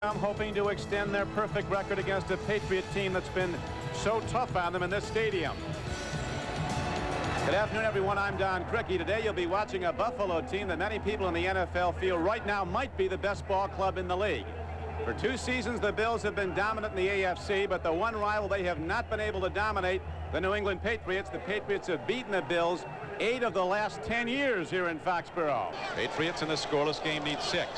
I'm hoping to extend their perfect record against a Patriot team that's been so tough on them in this stadium. Good afternoon, everyone. I'm Don Crickey. Today you'll be watching a Buffalo team that many people in the NFL feel right now might be the best ball club in the league. For 2 seasons, the Bills have been dominant in the AFC, but the one rival they have not been able to dominate, the New England Patriots. The Patriots have beaten the Bills 8 of the last 10 years here in Foxborough. Patriots in the scoreless game need 6.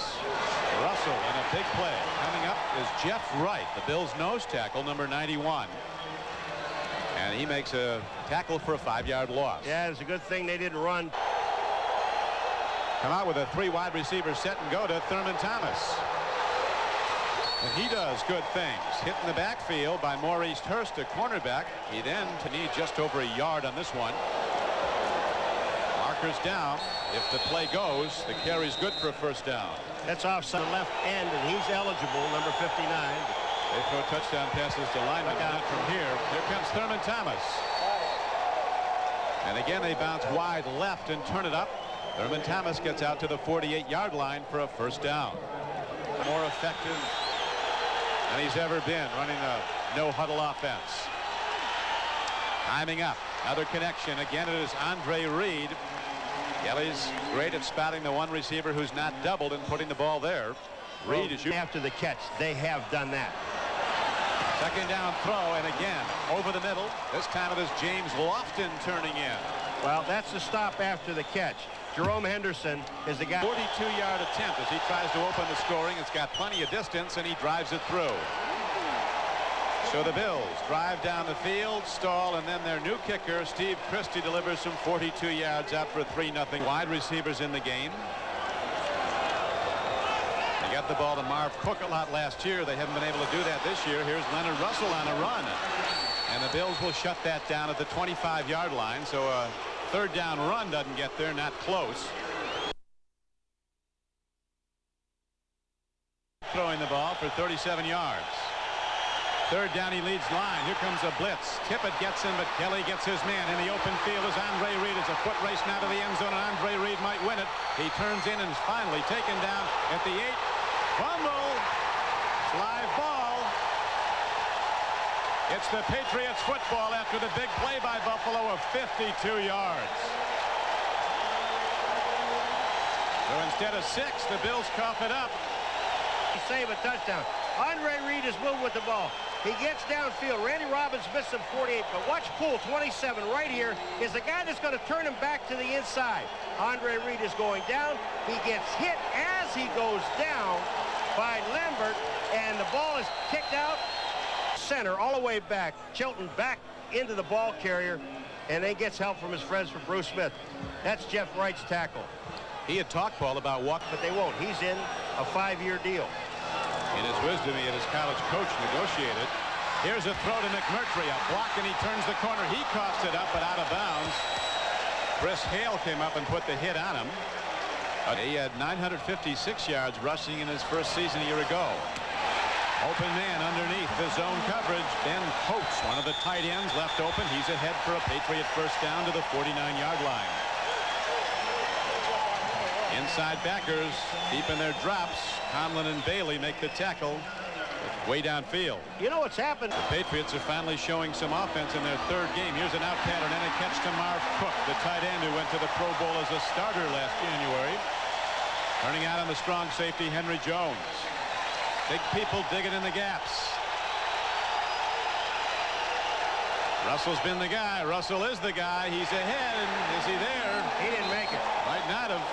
Russell in a big play. Coming up is Jeff Wright, the Bills nose tackle, number 91. And he makes a tackle for a 5-yard loss. Yeah, it's a good thing they didn't run. Come out with a 3 wide receiver set and go to Thurman Thomas. And he does good things. Hit in the backfield by Maurice Hurst, a cornerback. He then to need just over a yard on this one. Markers down. If the play goes, the carry's good for a first down. That's offside left end, and he's eligible, number 59. They throw touchdown passes to linemen. Not from here. Here comes Thurman Thomas. And again, they bounce wide left and turn it up. Thurman Thomas gets out to the 48-yard line for a first down. More effective than he's ever been running a no-huddle offense. Timing up. Another connection. Again, it is Andre Reed. Kelly's great at spotting the one receiver who's not doubled and putting the ball there. Reed is after the catch. They have done that. Second down throw, and again over the middle. This time it is James Lofton turning in. Well, that's the stop after the catch. Jerome Henderson is the guy. 42-yard attempt as he tries to open the scoring. It's got plenty of distance, and he drives it through. So the Bills drive down the field, stall, and then their new kicker, Steve Christie, delivers some 42 yards out for a 3-0. Wide receivers in the game. They got the ball to Marv Cook a lot last year. They haven't been able to do that this year. Here's Leonard Russell on a run. And the Bills will shut that down at the 25-yard line. So a third down run doesn't get there, not close. Throwing the ball for 37 yards. Third down, he leads line. Here comes a blitz. Tippett gets him, but Kelly gets his man. In the open field is Andre Reed. It's a foot race now to the end zone, and Andre Reed might win it. He turns in and is finally taken down at the 8. Fumble. Live ball. It's the Patriots football after the big play by Buffalo of 52 yards. So instead of 6, the Bills cough it up. Save a touchdown. Andre Reed is moving with the ball. He gets downfield. Randy Robbins missed him 48, but watch Poole 27 right here is the guy that's going to turn him back to the inside. Andre Reed is going down. He gets hit as he goes down by Lambert, and the ball is kicked out center all the way back. Chilton back into the ball carrier, and then gets help from his friends from Bruce Smith. That's Jeff Wright's tackle. He had talked, Paul, about walk, but they won't. He's in a 5-year deal. In his wisdom, he had his college coach negotiated. Here's a throw to McMurtry, a block, and he turns the corner. He coughs it up, but out of bounds. Chris Hale came up and put the hit on him. He had 956 yards rushing in his first season a year ago. Open man underneath the zone coverage. Ben Coates, one of the tight ends, left open. He's ahead for a Patriot first down to the 49-yard line. Inside backers deep in their drops. Conlon and Bailey make the tackle way downfield. You know what's happened? The Patriots are finally showing some offense in their third game. Here's an out pattern and a catch to Marv Cook, the tight end who went to the Pro Bowl as a starter last January. Turning out on the strong safety, Henry Jones. Big people digging in the gaps. Russell's been the guy. Russell is the guy. He's ahead, and is he there? He didn't make it. Might not have.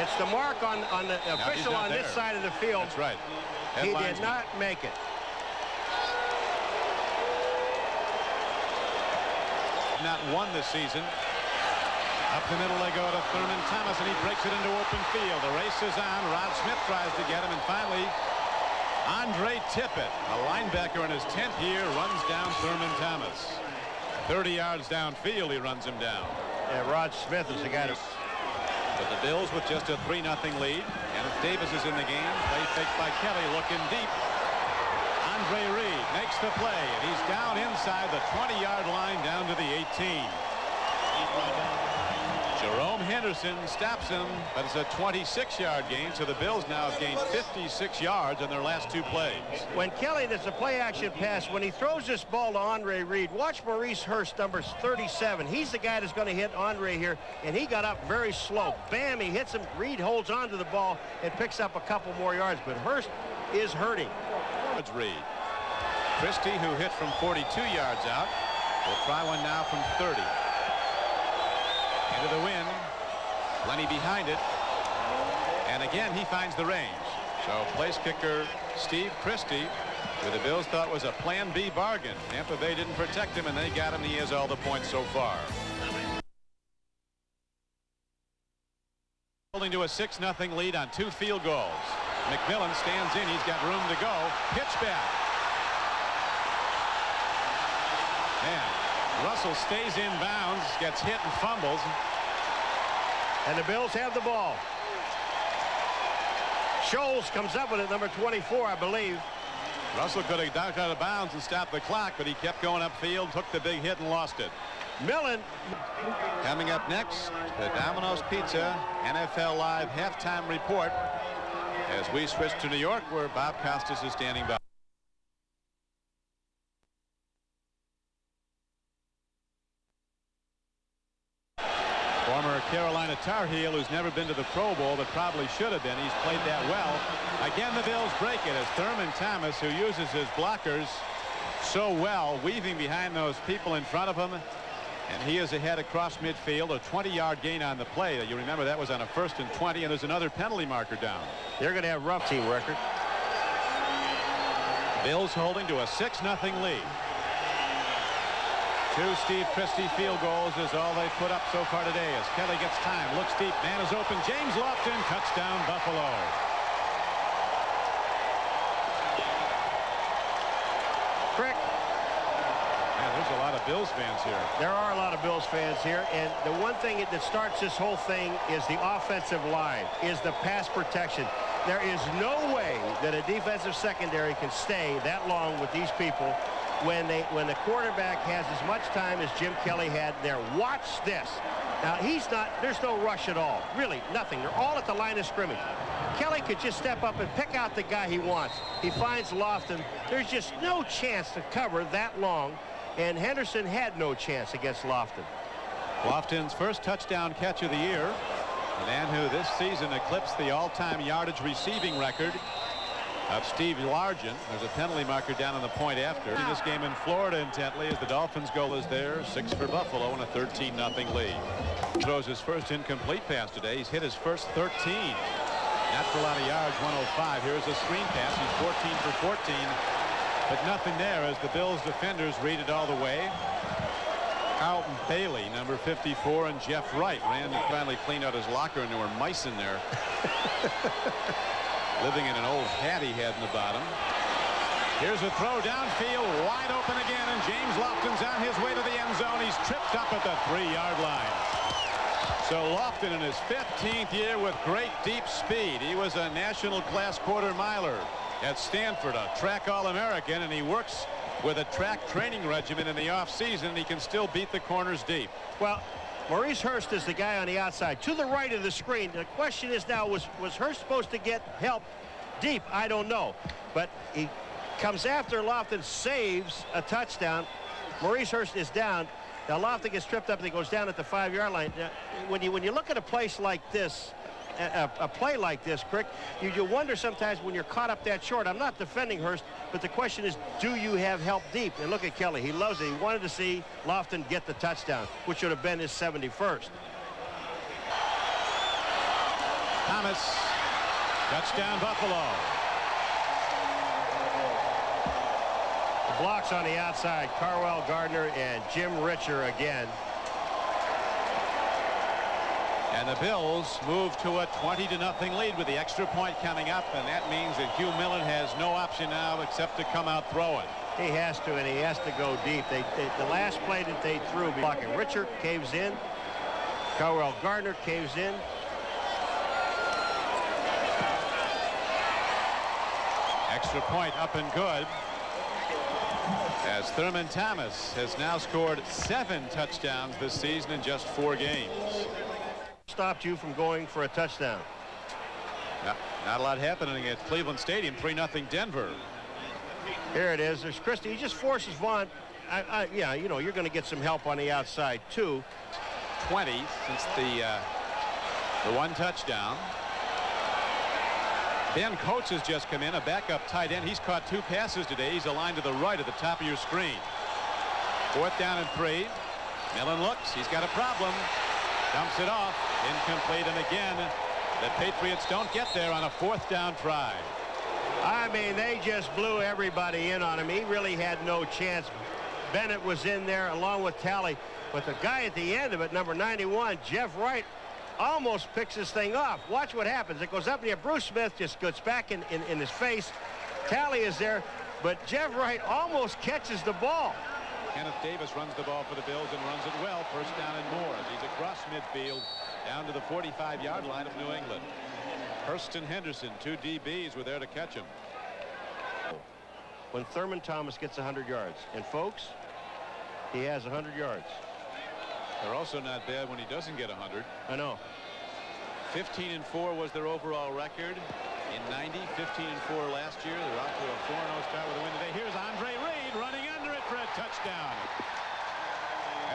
It's the mark on the official on this side of the field. That's right. He did not make it. Not won this season. Up the middle they go to Thurman Thomas, and he breaks it into open field. The race is on. Rod Smith tries to get him, and finally Andre Tippett, a linebacker in his 10th year, runs down Thurman Thomas. 30 yards downfield, he runs him down. Yeah, Rod Smith is the guy to... But the Bills with just a 3-0 lead. Kenneth Davis is in the game. Play fake by Kelly, looking deep. Andre Reed makes the play, and he's down inside the 20-yard line down to the 18. Jerome Henderson stops him, but it's a 26-yard gain, so the Bills now have gained 56 yards in their last 2 plays. When Kelly, there's a play-action pass. When he throws this ball to Andre Reed, watch Maurice Hurst, number 37. He's the guy that's going to hit Andre here, and he got up very slow. Bam, he hits him. Reed holds on to the ball and picks up a couple more yards, but Hurst is hurting. It's Reed. Christie, who hit from 42 yards out, will try one now from 30. Into the wind, plenty behind it, and again he finds the range. So place kicker Steve Christie, who the Bills thought was a plan B bargain. Tampa Bay didn't protect him, and they got him. He has all the points so far. Holding to a 6-0 lead on 2 field goals. McMillan stands in. He's got room to go. Pitch back. Man, Russell stays in bounds, gets hit and fumbles. And the Bills have the ball. Scholes comes up with it, number 24, I believe. Russell could have ducked out of bounds and stopped the clock, but he kept going upfield, took the big hit, and lost it. Millen. Coming up next, the Domino's Pizza NFL Live halftime report as we switch to New York, where Bob Costas is standing by. Former Carolina Tar Heel, who's never been to the Pro Bowl but probably should have been. He's played that well. Again, the Bills break it as Thurman Thomas, who uses his blockers so well, weaving behind those people in front of him. And he is ahead across midfield, a 20-yard gain on the play. You remember that was on a 1st and 20, and there's another penalty marker down. They're going to have rough team record. Bills holding to a 6-0 lead. 2 Steve Christie field goals is all they put up so far today as Kelly gets time, looks deep, man is open. James Lofton, touchdown Buffalo. Crick. Man, there's a lot of Bills fans here. There are a lot of Bills fans here, and the one thing that starts this whole thing is the offensive line, is the pass protection. There is no way that a defensive secondary can stay that long with these people when the quarterback has as much time as Jim Kelly had there. Watch this. Now, there's no rush at all. Really, nothing. They're all at the line of scrimmage. Kelly could just step up and pick out the guy he wants. He finds Lofton. There's just no chance to cover that long, and Henderson had no chance against Lofton. Lofton's first touchdown catch of the year. The man who this season eclipsed the all-time yardage receiving record of Steve Largent. There's a penalty marker down on the point after. This game in Florida intently as the Dolphins goal is there. 6 for Buffalo and a 13-0 lead. Throws his first incomplete pass today. He's hit his first 13. Not for a lot of yards, 105. Here's a screen pass. He's 14 for 14. But nothing there as the Bills defenders read it all the way. Carlton Bailey, number 54, and Jeff Wright ran to finally clean out his locker, and there were mice in there. Living in an old hat he had in the bottom. Here's a throw downfield, wide open again, and James Lofton's on his way to the end zone. He's tripped up at the 3-yard line. So Lofton in his 15th year with great deep speed. He was a national class quarter miler at Stanford, a track All-American, and he works with a track training regimen in the offseason, and he can still beat the corners deep. Well, Maurice Hurst is the guy on the outside to the right of the screen. The question is now, was Hurst supposed to get help deep? I don't know, but he comes after Lofton, saves a touchdown. Maurice Hurst is down. Now Lofton gets tripped up and he goes down at the 5-yard line. Now, when you look at a place like this, a play like this, Crick, you wonder sometimes when you're caught up that short. I'm not defending Hurst, but the question is, do you have help deep? And look at Kelly. He loves it. He wanted to see Lofton get the touchdown, which would have been his 71st. Thomas, touchdown Buffalo. The blocks on the outside, Carwell Gardner and Jim Richer again. And the Bills move to a 20-0 lead with the extra point coming up, and that means that Hugh Millen has no option now except to come out throwing. He has to, and he has to go deep. The last play that they threw, blocking. Richard caves in. Carwell Gardner caves in. Extra point up and good, as Thurman Thomas has now scored 7 touchdowns this season in just 4 games. stopped you from going for a touchdown? Not a lot happening at Cleveland Stadium. 3-0 Denver. Here it is. There's Christie. He just forces Vaughn. Yeah, you know, you're going to get some help on the outside too. 20 since the one touchdown. Ben Coates has just come in, a backup tight end. He's caught 2 passes today. He's aligned to the right at the top of your screen. 4th down and 3. Millen looks. He's got a problem. Dumps it off. Incomplete. And again, the Patriots don't get there on a 4th down try. I mean, they just blew everybody in on him. He really had no chance. Bennett was in there along with Talley. But the guy at the end of it, number 91, Jeff Wright, almost picks this thing off. Watch what happens. It goes up near Bruce Smith, just goes back in his face. Talley is there, but Jeff Wright almost catches the ball. Kenneth Davis runs the ball for the Bills and runs it well. 1st down and more as he's across midfield down to the 45-yard line of New England. Hurst and Henderson, 2 DBs, were there to catch him. When Thurman Thomas gets 100 yards, and folks, he has 100 yards. They're also not bad when he doesn't get 100. I know. 15-4 was their overall record in 90. 15-4 last year. They're off to a 4-0 start with a win today. Here's Andre Reed running under it for a touchdown.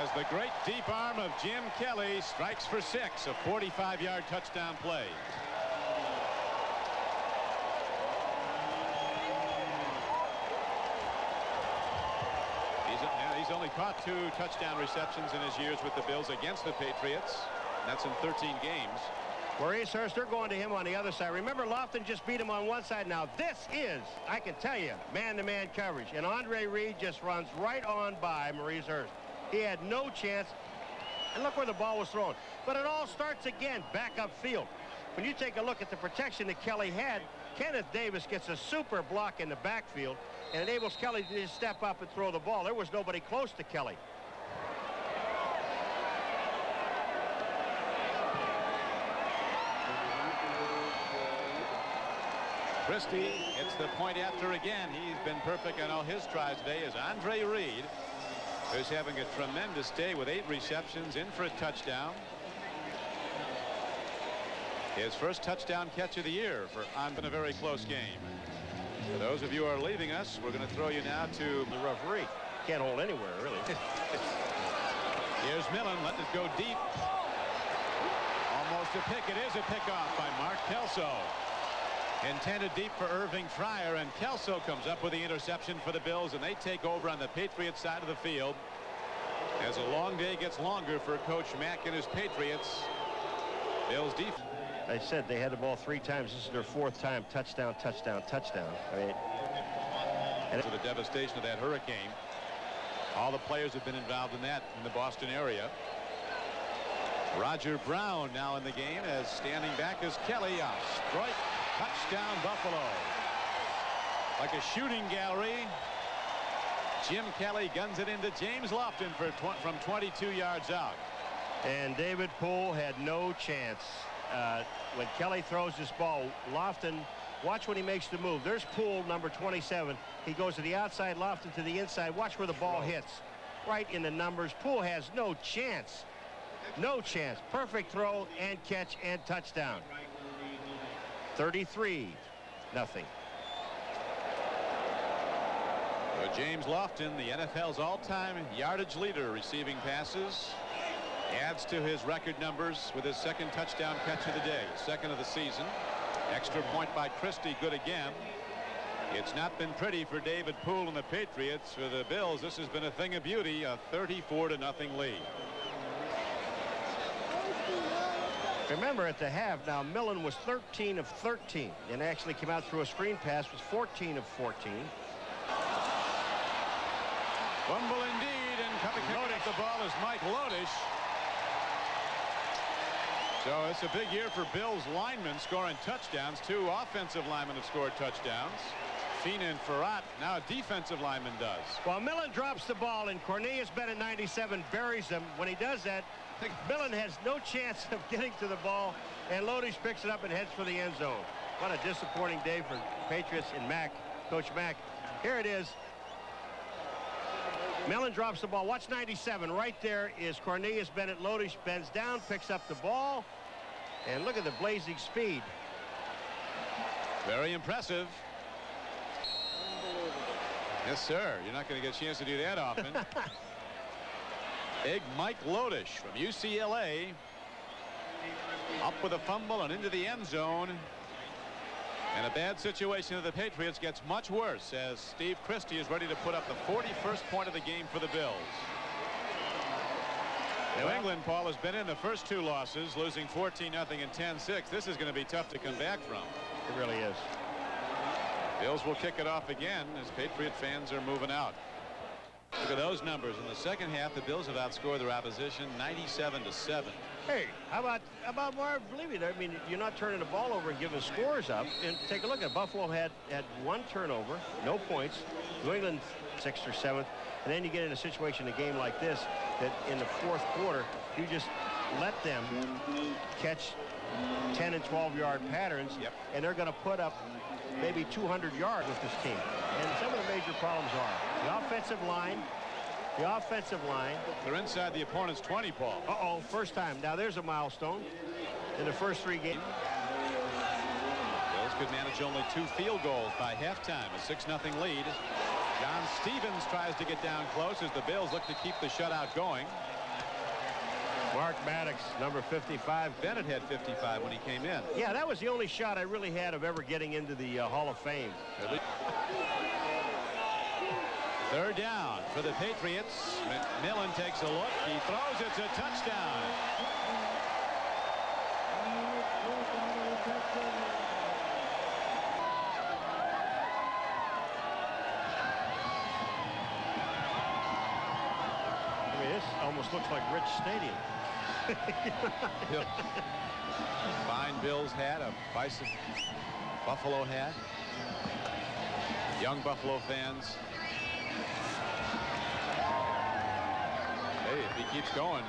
As the great deep arm of Jim Kelly strikes for 6, a 45-yard touchdown play. He's only caught 2 touchdown receptions in his years with the Bills against the Patriots. That's in 13 games. Maurice Hurst, they're going to him on the other side. Remember, Lofton just beat him on one side. Now, this is, I can tell you, man-to-man coverage. And Andre Reed just runs right on by Maurice Hurst. He had no chance. And look where the ball was thrown. But it all starts again back upfield. When you take a look at the protection that Kelly had, Kenneth Davis gets a super block in the backfield and enables Kelly to just step up and throw the ball. There was nobody close to Kelly. Christie hits the point after again. He's been perfect on all his tries today as Andre Reed, who's having a tremendous day with 8 receptions, in for a touchdown. His first touchdown catch of the year for on a very close game. For those of you who are leaving us, we're going to throw you now to The referee can't hold anywhere, really. Here's Millen, letting it go deep. Almost a pick. It is a pickoff by Mark Kelso. Intended deep for Irving Fryer, and Kelso comes up with the interception for the Bills, and they take over on the Patriots side of the field. As a long day gets longer for Coach Mack and his Patriots. Bills defense. I said they had the ball 3 times. This is their 4th time. Touchdown, touchdown, touchdown. I mean, and for the devastation of that hurricane. All the players have been involved in that in the Boston area. Roger Brown now in the game as standing back is Kelly. A strike. Touchdown Buffalo. Like a shooting gallery. Jim Kelly guns it into James Lofton from 22 yards out. And David Poole had no chance. When Kelly throws this ball, Lofton, watch when he makes the move. There's Poole, number 27. He goes to the outside, Lofton to the inside. Watch where the ball hits. Right in the numbers. Poole has no chance. No chance. Perfect throw and catch and touchdown. 33-0. James Lofton, the NFL's all-time yardage leader receiving passes, adds to his record numbers with his 2nd touchdown catch of the day, 2nd of the season. Extra point by Christie, good again. It's not been pretty for David Poole and the Patriots. For the Bills, this has been a thing of beauty, a 34-0 lead. Remember, at the half, now Millen was 13 of 13 and actually came out through a screen pass, was 14 of 14. Fumble indeed, and coming up the ball is Mike Lodish. So it's a big year for Bills linemen scoring touchdowns. 2 offensive linemen have scored touchdowns. Fina and Farrat, now a defensive lineman does. Well, Millen drops the ball, and Cornelius Bennett, 97, buries him. When he does that, Millen has no chance of getting to the ball, and Lodish picks it up and heads for the end zone. What a disappointing day for Patriots and Mack, Coach Mack. Here it is. Millen drops the ball. Watch 97. Right there is Cornelius Bennett. Lodish bends down, picks up the ball, And look at the blazing speed. Very impressive. Yes, sir. You're not going to get a chance to do that often. Big Mike Lodish from UCLA. Up with a fumble and into the end zone. And a bad situation of the Patriots gets much worse as Steve Christie is ready to put up the 41st point of the game for the Bills. New England, Paul, has been in the first two losses, losing 14-0 and 10-6. This is going to be tough to come back from. It really is. Bills will kick it off again as Patriot fans are moving out. Look at those numbers. In the second half, the Bills have outscored their opposition 97-7. Hey, how about more believing? I mean, you're not turning the ball over and giving scores up. And take a look at Buffalo had one turnover, no points. New England 6th or 7th. And then you get in a situation in a game like this that in the fourth quarter, you just let them catch 10 and 12-yard patterns. Yep. And they're going to put up maybe 200 yards with this team. And some of the major problems are the offensive line. The offensive line. They're inside the opponent's 20, Paul. Uh-oh, first time. Now there's a milestone in the first 3 games. Bills could manage only 2 field goals by halftime. A 6-0 lead. John Stevens tries to get down close as the Bills look to keep the shutout going. Mark Maddox, number 55. Bennett had 55 when he came in. Yeah, that was the only shot I really had of ever getting into the Hall of Fame. Third down for the Patriots. McMillan takes a look. He throws. It's a touchdown. I mean, this almost looks like Rich Stadium. Fine Bills hat, a Bison Buffalo hat. Young Buffalo fans. Hey, if he keeps going.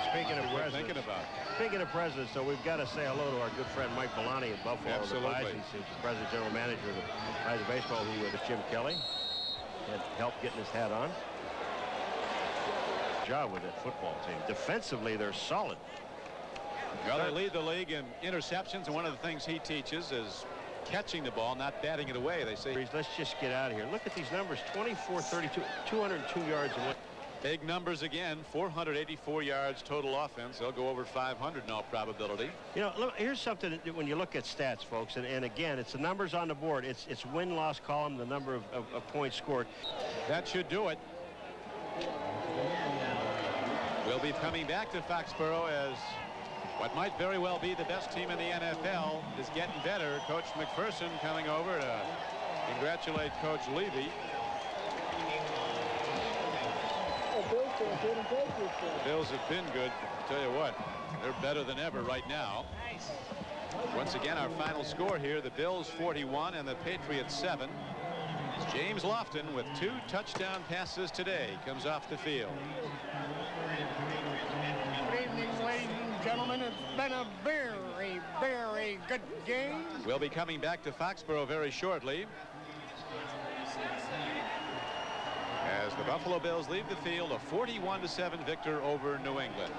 Speaking of We're presidents, thinking about. Speaking of presidents, so we've got to say hello to our good friend Mike Bellani of Buffalo. Absolutely. The Bisons, who's the president general manager of the Bison Baseball, who was Jim Kelly. Had help getting his hat on. Job with that football team. Defensively, they're solid. Well, they lead the league in interceptions, and one of the things he teaches is catching the ball, not batting it away. They say, let's just get out of here. Look at these numbers: 24-32, 202 yards away. big numbers again. 484 yards total offense. They'll go over 500 in all probability. You know, look, here's something that when you look at stats, folks, and again, it's the numbers on the board. It's win-loss column, the number of points scored. That should do it. We'll be coming back to Foxborough as what might very well be the best team in the NFL is getting better. Coach McPherson coming over to congratulate Coach Levy. The Bills have been good. I'll tell you what, they're better than ever right now. Once again, our final score here, the Bills 41 and the Patriots 7. James Lofton with 2 touchdown passes today comes off the field. Good evening, ladies and gentlemen. It's been a very, very good game. We'll be coming back to Foxborough very shortly as the Buffalo Bills leave the field, a 41-7 victor over New England.